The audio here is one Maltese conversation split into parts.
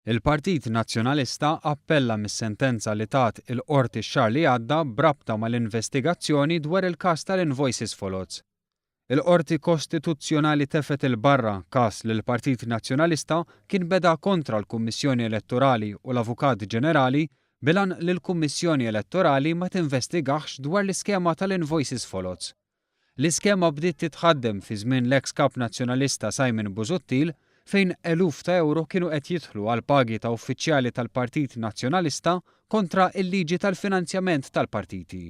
Il-Partit Nazzjonalista appella mis-sentenza li tat il-qorti x-xahar li għadda brabta mal-investigazzjoni dwar il-każ tal-Invoices Folots. Il-Qorti Kostituzzjonali tefet il-barra każ li l-Partit Nazzjonalista kien beda kontra l-Kummissjoni Elettorali u l-Avukat Ġenerali bilan li l-Kummissjoni Elettorali ma tinvestigax dwar l-iskema tal-Invoices Folots. L-iskema bdiet titħaddem fi żmien l-eks kap nazzjonalista Simon Busuttil fejn eluf ta' euro kienu qed jidħlu għal pagi ta' uffiċjali tal-Partit Nazzjonalista kontra il-liġi tal-finanzjament tal-partiti.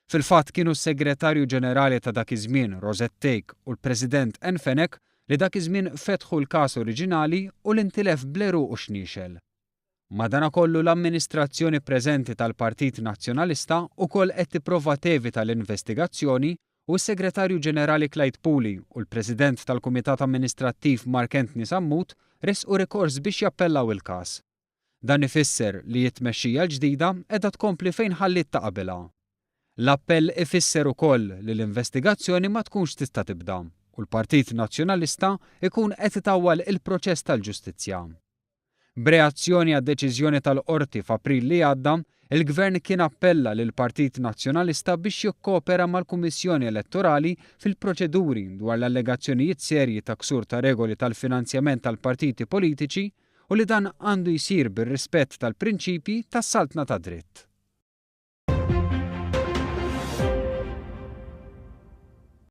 Fil-fatt kienu s-Segretarju Ġenerali ta' dak iż-żmien Rosette Take u l-President Enfenek li dak iż-żmien fetħu l-każ oriġinali u l-intilef bleru u xniexel. Madankollu l-amministrazzjoni preżenti tal-Partit Nazzjonalista wkoll qed tipprova tevita l-investigazzjoni u s-Segretarju Ġenerali Clyde Pooley u l-President tal-Kumitat Amministrattiv Mark Anthony Sammut resqu rikors biex jappellaw il-każ. Dan ifisser li t-tmexxija l-ġdida qiegħda tkompli fejn ħallit ta' qabilha. L-appell ifisser ukoll li l-investigazzjoni ma tkunx tista' tibda u l-Partit Nazzjonalista ikun qed itawwal il-proċess tal-ġustizzja. B'reazzjoni għad-deċiżjoni tal-Qorti f'April li għadda, il-Gvern kien appella lil Partit Nazzjonalista biex jikkopera mal-Kummissjoni Elettorali fil-proċeduri dwar l-allegazzjonijiet serji ta' ksur ta' regoli tal-finanzjament tal-partiti politiċi u li dan għandu jsir bir-rispett tal-prinċipji tas-saltna ta' dritt.